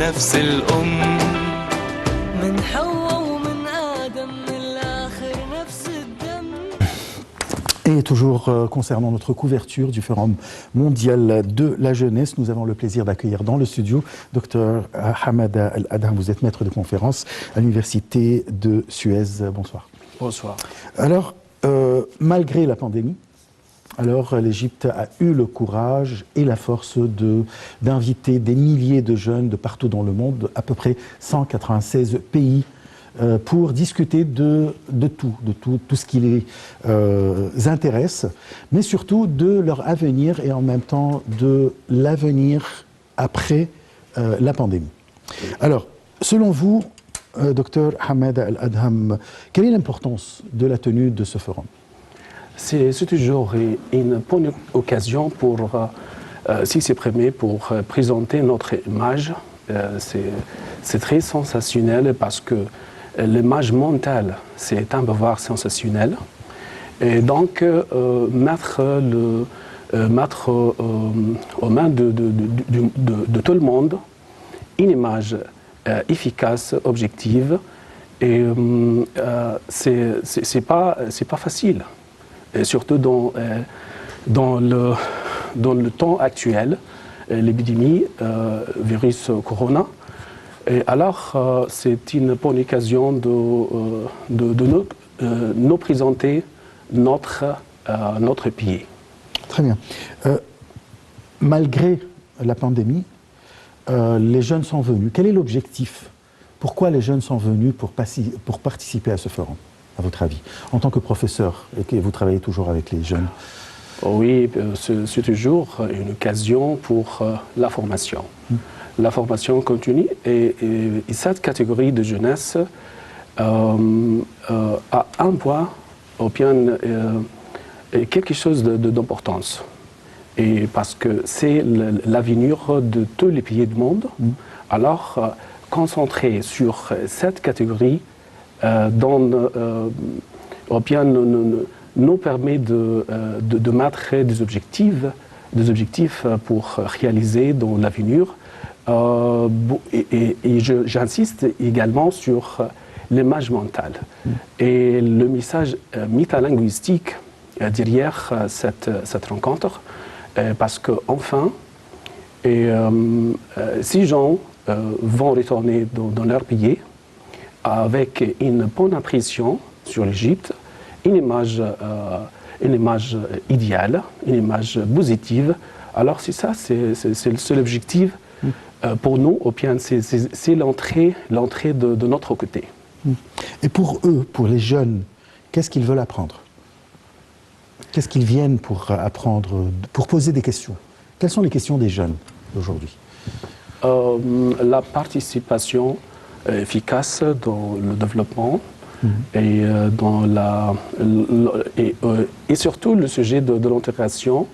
نفس الأم من حواء ومن آدم من الآخر نفس الدم. Et toujours concernant notre couverture du Forum mondial de la jeunesse, nous avons le plaisir d'accueillir dans le studio Dr Hamada Al-Adham. Vous êtes maître de conférence à l'Université de Suez. Bonsoir. Bonsoir. Alors, malgré la pandémie, l'Égypte a eu le courage et la force d'inviter des milliers de jeunes de partout dans le monde, à peu près 196 pays, pour discuter de tout ce qui les intéresse, mais surtout de leur avenir et en même temps de l'avenir après la pandémie. Alors, selon vous, Dr Hamada Al-Adham, quelle est l'importance de la tenue de ce forum ? C'est toujours une bonne occasion pour s'exprimer, pour présenter notre image. C'est très sensationnel parce que l'image mentale, c'est un pouvoir sensationnel. Et donc, mettre aux mains de tout le monde une image efficace, objective, et c'est pas facile. Et surtout dans le temps actuel, l'épidémie virus Corona. Et alors, c'est une bonne occasion de nous présenter notre pays. Très bien. Malgré la pandémie, les jeunes sont venus. Quel est l'objectif ? Pourquoi les jeunes sont venus pour participer à ce forum, à votre avis, en tant que professeur, et que vous travaillez toujours avec les jeunes? Oui, c'est toujours une occasion pour la formation. La formation continue et cette catégorie de jeunesse a un point, ou bien quelque chose d'importance. Et parce que c'est l'avenir de tous les pays du monde, alors concentrer sur cette catégorie nous permet de mettre des objectifs pour réaliser dans l'avenir. Et j'insiste également sur l'image mentale et le message métalinguistique derrière cette rencontre, parce qu'enfin, ces gens vont retourner dans leur pays avec une bonne impression sur l'Égypte, une image idéale, une image positive. Alors c'est ça, c'est le seul objectif pour nous, ou bien c'est l'entrée de notre côté. Et pour eux, pour les jeunes, qu'est-ce qu'ils veulent apprendre? Qu'est-ce qu'ils viennent pour apprendre, pour poser des questions? Quelles sont les questions des jeunes aujourd'hui? La participation efficace dans le développement et surtout le sujet de l'intégration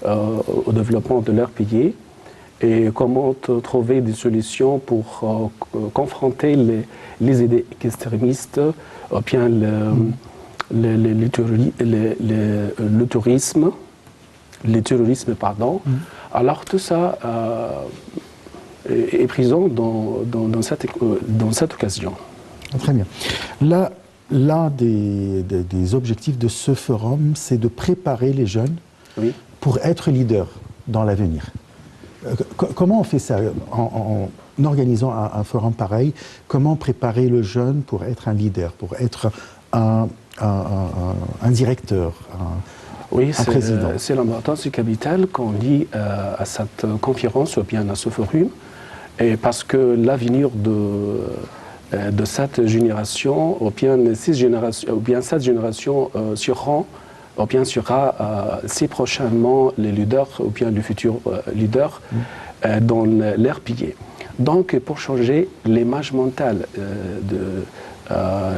au développement de leur pays et comment trouver des solutions pour confronter les idées extrémistes, ou bien le terrorisme, pardon. Alors tout ça est présent dans cette occasion. Très bien. L'un des objectifs de ce forum, c'est de préparer les jeunes pour être leaders dans l'avenir. Comment on fait ça en organisant un forum pareil? Comment préparer le jeune pour être un leader, pour être un directeur, un président? C'est l'importance capitale qu'on lit à cette conférence ou bien à ce forum, et parce que l'avenir de cette génération, ou bien cette génération sera si prochainement les leaders, ou bien les futurs leaders dans leur pays. Donc, pour changer l'image mentale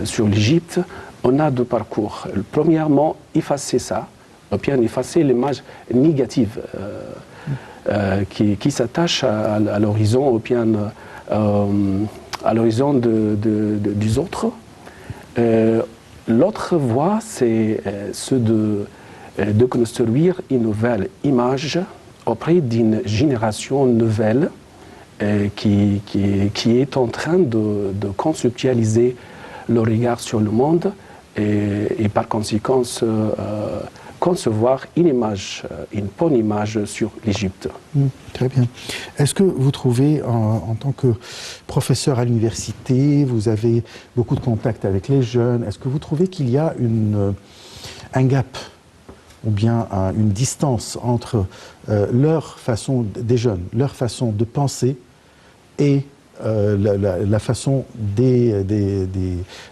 sur l'Égypte, on a deux parcours. Premièrement, effacer ça, ou bien effacer l'image négative qui s'attache à l'horizon, ou bien à l'horizon des autres. L'autre voie, c'est de construire une nouvelle image auprès d'une génération nouvelle qui est en train de conceptualiser le regard sur le monde et par conséquent concevoir une image, une bonne image sur l'Égypte. Très bien. Est-ce que vous trouvez, en tant que professeur à l'université, vous avez beaucoup de contacts avec les jeunes, est-ce que vous trouvez qu'il y a un gap ou bien une distance entre leur façon, des jeunes, leur façon de penser et la façon des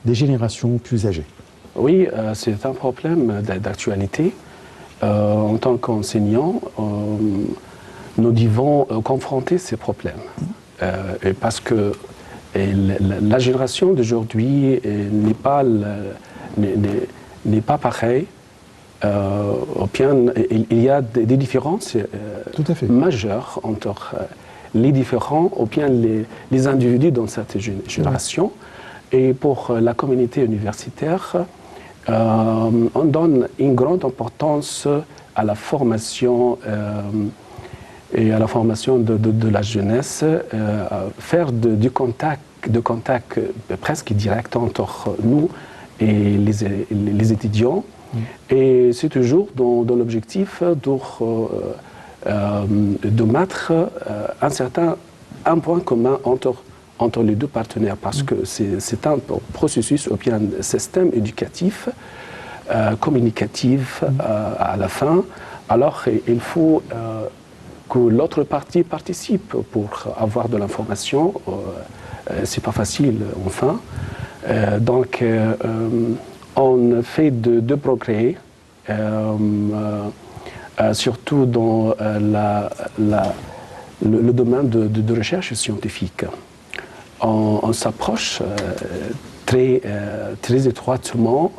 générations plus âgées? Oui, c'est un problème d'actualité. En tant qu'enseignant, nous devons confronter ces problèmes. Parce que la génération d'aujourd'hui n'est pas pareille. Il y a des différences majeures entre les différents, ou bien les individus dans cette génération. Et pour la communauté universitaire, on donne une grande importance à la formation et à la formation de la jeunesse, faire du contact presque direct entre nous et les étudiants. Et c'est toujours dans l'objectif de mettre un point commun entre les deux partenaires, parce que c'est un processus, ou bien un système éducatif, communicatif à la fin. Alors il faut que l'autre partie participe pour avoir de l'information. C'est pas facile, enfin. Donc on fait de progrès, surtout dans le domaine de recherche scientifique. On s'approche très étroitement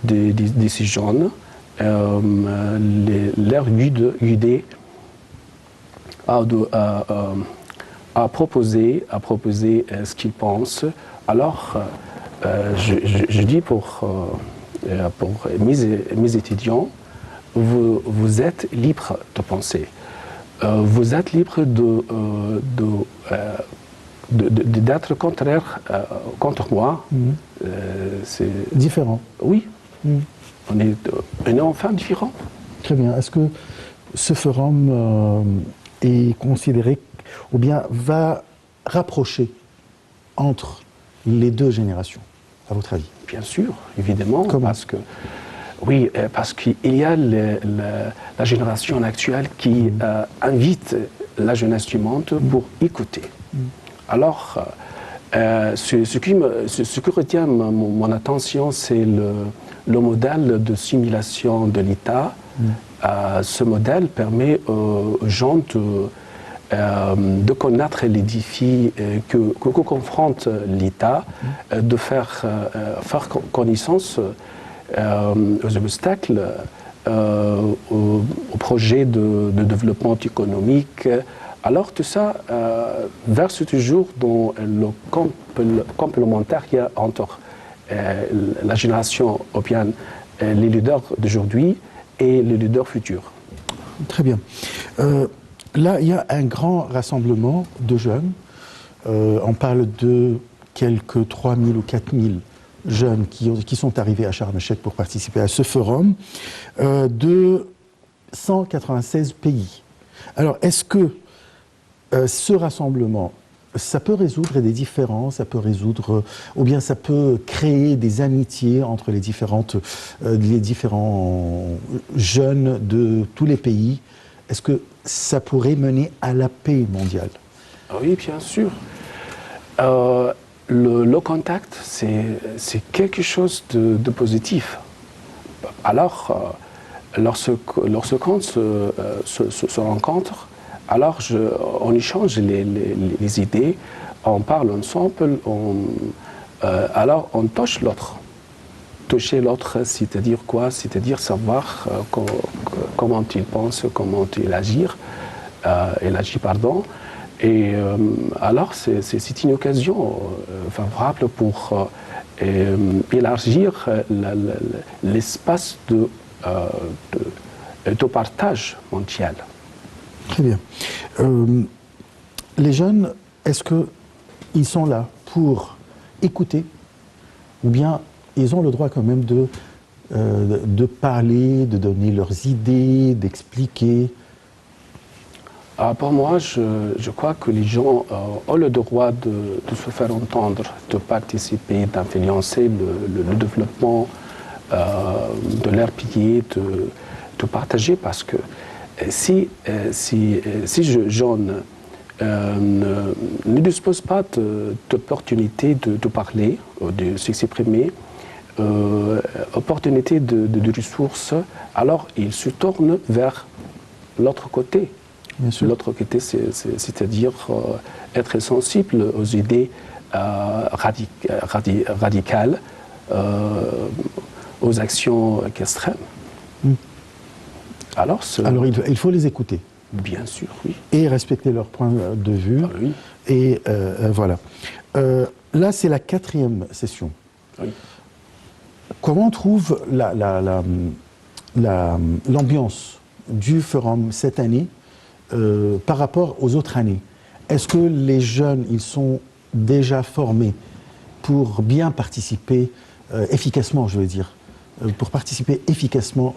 de ces jeunes, leur guider à proposer ce qu'ils pensent. Alors, je dis pour mes étudiants, vous êtes libres de penser. Vous êtes libres d'être contraire contre moi. C'est différent. Oui. On est enfin différents. Très bien. Est-ce que ce forum est considéré, ou bien va rapprocher entre les deux générations, à votre avis? Bien sûr, évidemment. Comment? Parce qu'il y a la génération actuelle qui invite la jeunesse du monde pour écouter. Alors, ce qui retient mon attention, c'est le modèle de simulation de l'État. Ce modèle permet aux gens de connaître les défis que confronte l'État, de faire connaissance aux obstacles, aux projets de développement économique. Alors tout ça verse toujours dans le complémentariat entre la génération, ou bien les leaders d'aujourd'hui et les leaders futurs. Très bien. Là, il y a un grand rassemblement de jeunes. On parle de quelques 3 000 ou 4 000 jeunes qui sont arrivés à Sharm el-Sheikh pour participer à ce forum, de 196 pays. Alors, est-ce que ce rassemblement, ça peut résoudre des différences, ça peut résoudre, ou bien ça peut créer des amitiés entre les différents jeunes de tous les pays? Est-ce que ça pourrait mener à la paix mondiale? Oui, bien sûr. Le contact, c'est quelque chose de positif. Alors, lorsqu'on se rencontre, alors on échange les idées, on parle ensemble, alors on touche l'autre. Toucher l'autre, c'est-à-dire quoi? C'est-à-dire savoir comment il pense, comment il agit, Et alors, c'est une occasion favorable pour élargir l'espace de partage mondial. Très bien. Les jeunes, est-ce qu'ils sont là pour écouter ou bien ils ont le droit quand même de parler, de donner leurs idées, d'expliquer? Pour moi, je crois que les gens ont le droit de se faire entendre, de participer, d'influencer le développement de leur pays, de partager, parce que si jeunes ne disposent pas d'opportunité de parler, de s'exprimer, opportunité de ressources, alors ils se tournent vers l'autre côté. L'autre côté, c'est-à-dire être sensible aux idées radicales, aux actions extrêmes. Alors il faut les écouter. Bien sûr, oui. Et respecter leur point de vue. Ah, oui. Et voilà. Là, c'est la 4e session. Oui. Comment on trouve l'ambiance du forum cette année par rapport aux autres années? Est-ce que les jeunes, ils sont déjà formés pour bien participer efficacement, je veux dire, pour participer efficacement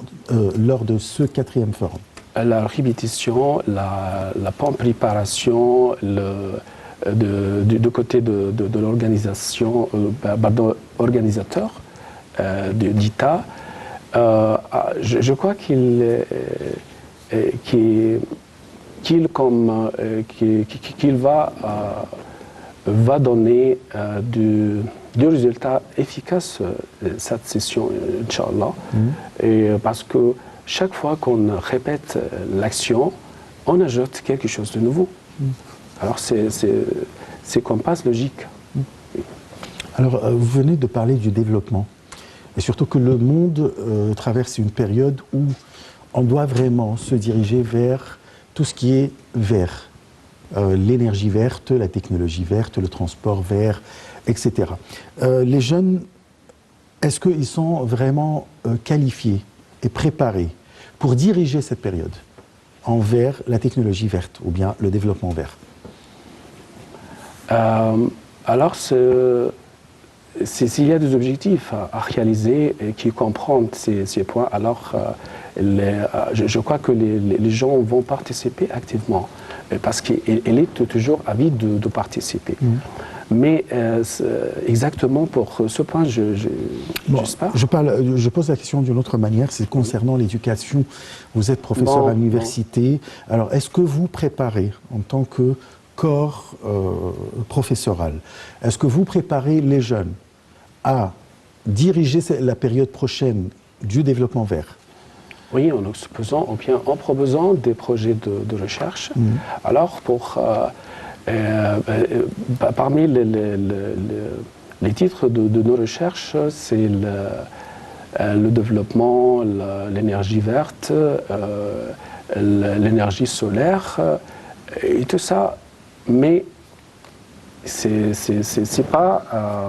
lors de ce 4e forum? La répétition, la bonne préparation, du côté de l'organisation, organisateur d'ITA, je crois qu'il va donner des résultats efficaces cette session, Inch'Allah. Et parce que chaque fois qu'on répète l'action, on ajoute quelque chose de nouveau. Alors c'est qu'on passe logique. Alors vous venez de parler du développement. Et surtout que le monde traverse une période où on doit vraiment se diriger vers tout ce qui est vert. L'énergie verte, la technologie verte, le transport vert, etc. Les jeunes, est-ce qu'ils sont vraiment qualifiés et préparés pour diriger cette période envers la technologie verte ou bien le développement vert? Alors, s'il y a des objectifs à réaliser et qui comprennent ces points, alors je crois que les gens vont participer activement parce qu'il est toujours avide de participer. Mais exactement pour ce point, j'espère. Je pose la question d'une autre manière, c'est concernant l'éducation. Vous êtes professeur à l'université. Alors, est-ce que vous préparez en tant que corps professoral, est-ce que vous préparez les jeunes à diriger la période prochaine du développement vert? Oui, en exposant ou bien en proposant des projets de recherche. Alors, parmi les titres de nos recherches, c'est le développement, l'énergie verte, l'énergie solaire et tout ça. Mais c'est pas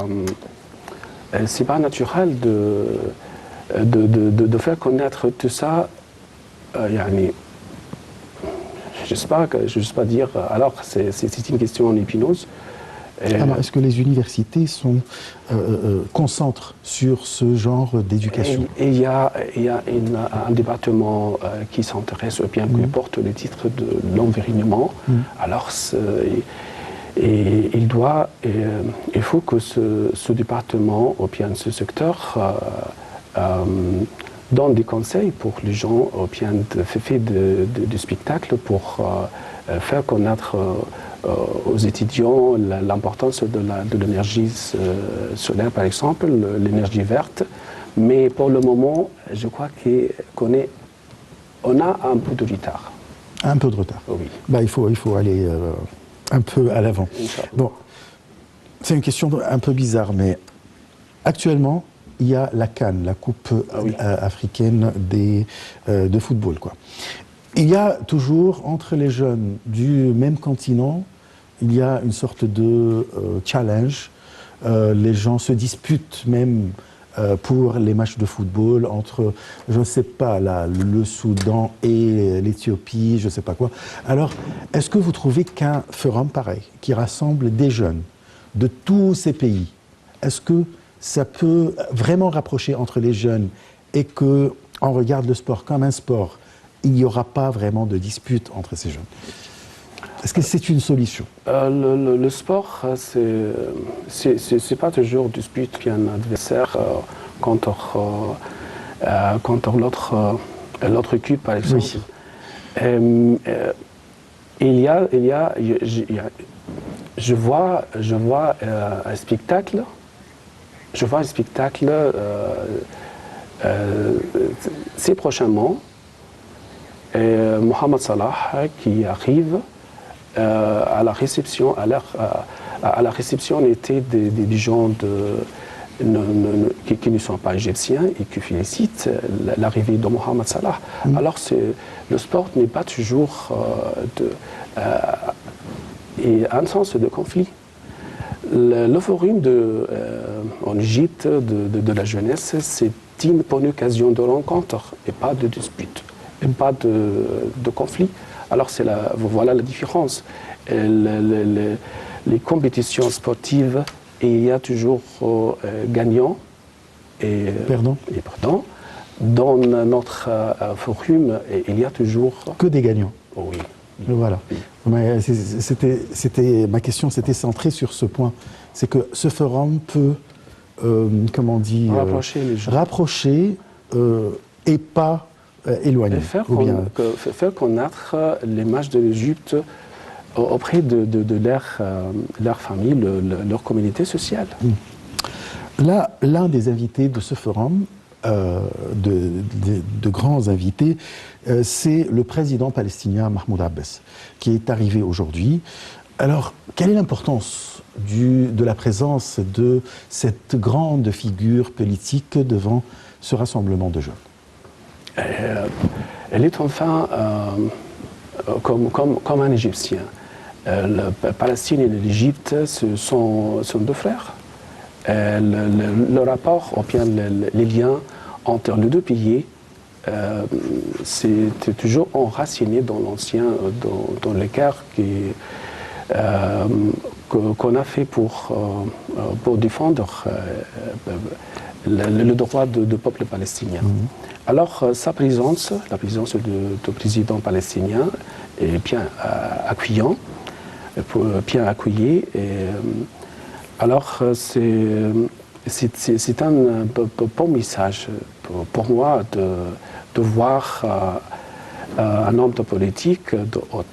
naturel de faire connaître tout ça. Je ne sais pas dire. Alors, c'est une question épineuse. Alors, est-ce que les universités concentrent sur ce genre d'éducation? Il y a un département qui s'intéresse, ou bien qui porte le titre de l'environnement. Alors, il faut que ce département, ou bien ce secteur, donne des conseils pour les gens, ou bien fait du spectacle pour faire connaître aux étudiants l'importance de l'énergie solaire, par exemple, l'énergie verte. Mais pour le moment, je crois qu'on a un peu de retard. Un peu de retard. Oui. Il faut aller un peu à l'avant. Bon, c'est une question un peu bizarre, mais actuellement, il y a la CAN, la Coupe africaine de football, quoi. Il y a toujours, entre les jeunes du même continent, il y a une sorte de challenge. Les gens se disputent même pour les matchs de football entre, je ne sais pas, là, le Soudan et l'Éthiopie, je ne sais pas quoi. Alors, est-ce que vous trouvez qu'un forum pareil, qui rassemble des jeunes de tous ces pays, est-ce que ça peut vraiment rapprocher entre les jeunes et qu'on regarde le sport comme un sport, il n'y aura pas vraiment de dispute entre ces jeunes? Est-ce que c'est une solution? Le sport, c'est pas toujours dispute qu'un adversaire contre l'autre équipe, par exemple. Oui. Je vois un spectacle. Je vois un spectacle ces prochains mois. Mohamed Salah qui arrive à la réception, à la réception l'été des gens qui ne sont pas égyptiens et qui félicitent l'arrivée de Mohamed Salah. Alors le sport n'est pas toujours un sens de conflit. Le forum en Égypte de la jeunesse, c'est une bonne occasion de rencontre et pas de dispute, et pas de conflit. Alors voilà la différence. Les compétitions sportives, il y a toujours gagnants et perdants. Dans notre forum, il y a toujours... Que des gagnants. Oh oui. Voilà. Mais ma question s'était centrée sur ce point. C'est que ce forum peut, comment dire, rapprocher et pas éloigner. Faire connaître les matchs de l'Égypte auprès de leur famille, leur communauté sociale. Là, l'un des invités de ce forum, de grands invités, c'est le président palestinien Mahmoud Abbas, qui est arrivé aujourd'hui. Alors, quelle est l'importance de la présence de cette grande figure politique devant ce rassemblement de jeunes? Elle est enfin comme un Égyptien. La Palestine et l'Égypte, ce sont deux frères. Le rapport, ou bien les liens entre les deux pays, c'est toujours enraciné dans l'ancien, dans les guerres qu'on a fait pour défendre le droit du peuple palestinien. Alors, sa présence, la présence du président palestinien est bien accueillant, bien accueillie. Alors, c'est un bon message pour moi de voir un homme de politique de haut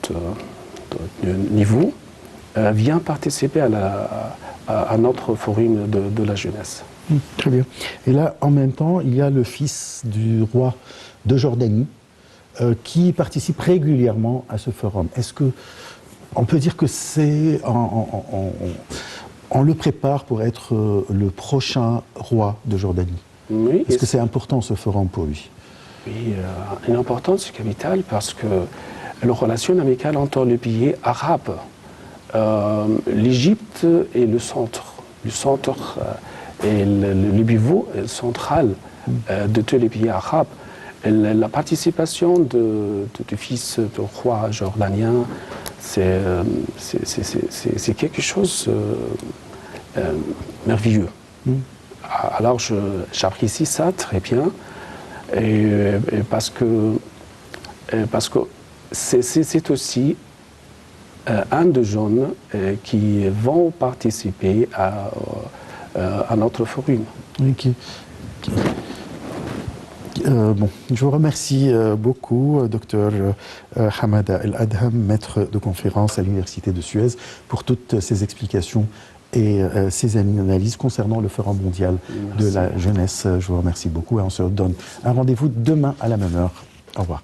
niveau vient participer à notre forum de la jeunesse. Très bien. Et là, en même temps, il y a le fils du roi de Jordanie qui participe régulièrement à ce forum. Est-ce qu'on peut dire que c'est... On le prépare pour être le prochain roi de Jordanie? Oui. Est-ce que c'est important ce forum pour lui? Oui, une importance capitale parce que la relation amicale entre les pays arabes, l'Égypte est le centre et le pivot central de tous les pays arabes. Et la participation du fils du roi jordanien, c'est quelque chose de merveilleux. Alors j'apprécie ça très bien, et parce que c'est aussi un des jeunes qui vont participer à notre forum. Okay. Bon, je vous remercie beaucoup, Dr Hamada El Adham, maître de conférence à l'Université de Suez, pour toutes ces explications et ces analyses concernant le Forum mondial de la jeunesse. Je vous remercie beaucoup et on se donne un rendez-vous demain à la même heure. Au revoir.